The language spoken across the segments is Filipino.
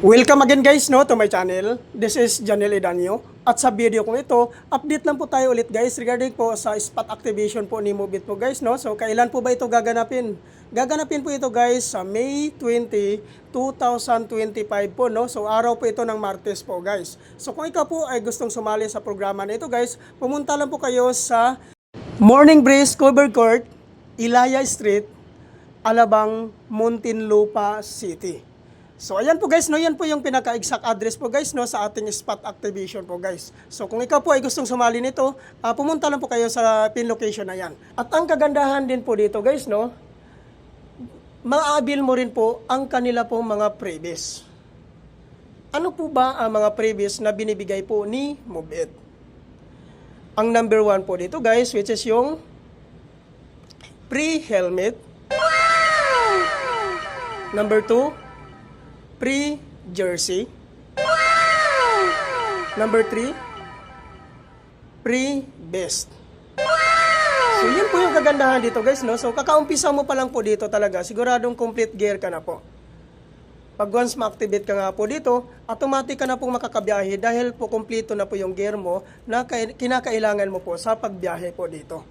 Welcome again guys to my channel. This is Janel Edanio. At sa video kong ito, update lang po tayo ulit guys regarding po sa spot activation po ni Mobit po guys. So kailan po ba ito gaganapin? Gaganapin po ito guys sa May 20, 2025 po. So araw po ito ng Martes po guys. So kung ikaw po ay gustong sumali sa programa na ito guys, pumunta lang po kayo sa Morning Breeze Covered Court, Ilaya Street, Alabang, Muntinlupa City. So ayan po guys, yan po yung pinaka-exact address po guys sa ating spot activation po guys. So kung ikaw po ay gustong sumali nito, pumunta lang po kayo sa pin location na yan. At ang kagandahan din po dito guys, maabil mo rin po ang kanila pong mga freebies. Ano po ba ang mga freebies na binibigay po ni Mobit? Ang number 1 po dito guys, which is yung free helmet. Number 2, free jersey. Number 3, free vest. So yun po yung kagandahan dito guys, So kakaumpisa mo pa lang po dito talaga, siguradong complete gear ka na po. Pag once ma-activate ka nga po dito, automatic ka na pong makakabiyahe dahil po kompleto na po yung gear mo na kinakailangan mo po sa pagbiyahe po dito.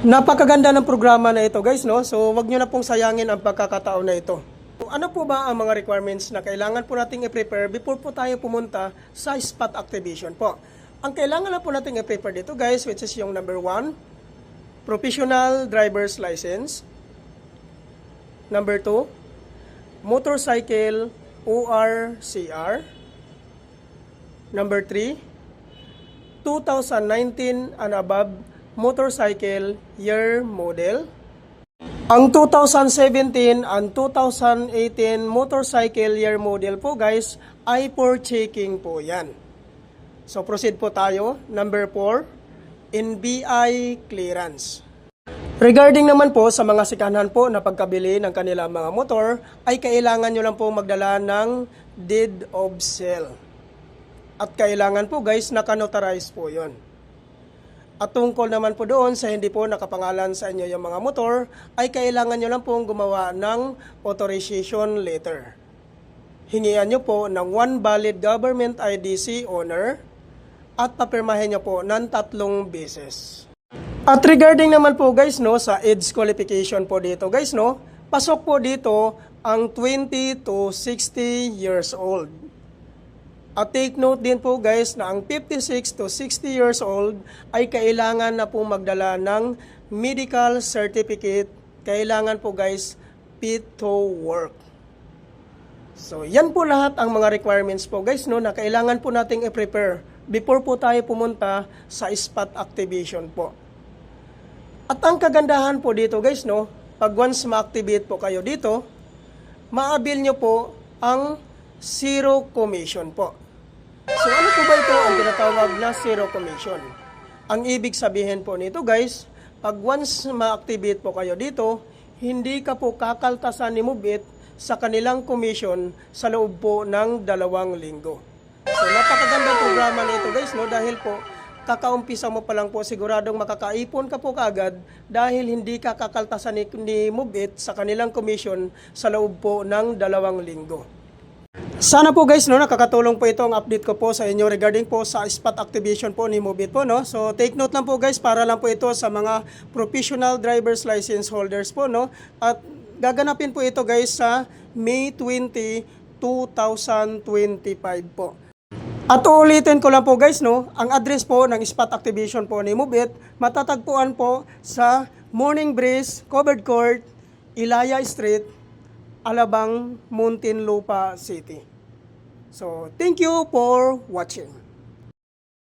Napakaganda ng programa na ito guys, So wag nyo na pong sayangin ang pagkakataon na ito. Ano po ba ang mga requirements na kailangan po nating i-prepare before po tayo pumunta sa spot activation po? Ang kailangan na po nating i-prepare dito guys, which is yung number 1, professional driver's license. Number 2, motorcycle ORCR. Number 3, 2019 and above motorcycle year model. Ang 2017 and 2018 motorcycle year model po guys ay for checking po yan. So proceed po tayo. Number 4, NBI clearance. Regarding naman po sa mga sikahan po na pagkabili ng kanilang mga motor, ay kailangan nyo lang po magdala ng deed of sale. At kailangan po guys naka-notarize po yon. At tungkol naman po doon sa hindi po nakapangalan sa inyo yung mga motor, ay kailangan nyo lang pong gumawa ng authorization letter. Hingian nyo po ng 1 valid government IDC owner at papirmahin nyo po ng 3 beses. At regarding naman po guys sa age qualification po dito guys pasok po dito ang 20 to 60 years old. At take note din po guys na ang 56 to 60 years old ay kailangan na po magdala ng medical certificate. Kailangan po guys fit to work. So yan po lahat ang mga requirements po guys na kailangan po nating i-prepare before po tayo pumunta sa spot activation po. At ang kagandahan po dito guys pag once ma-activate po kayo dito, maabil nyo po ang zero commission po. So ano po ba ito ang tinatawag na zero commission? Ang ibig sabihin po nito guys, pag once ma-activate po kayo dito, hindi ka po kakaltasan ni Mobit sa kanilang commission sa loob po ng 2 linggo. So napakagandang programa nito guys dahil po kakaumpisa mo pa lang po siguradong makakaipon ka po kaagad dahil hindi ka kakaltasan ni Mobit sa kanilang commission sa loob po ng 2 linggo. Sana po guys nakakatulong po ito ang update ko po sa inyo regarding po sa spot activation po ni Mobit po So take note lang po guys para lang po ito sa mga professional driver's license holders po At gaganapin po ito guys sa May 20, 2025 po. At ulitin ko lang po guys ang address po ng spot activation po ni Mobit matatagpuan po sa Morning Breeze Covered Court, Ilaya Street, Alabang, Muntinlupa City. So, thank you for watching.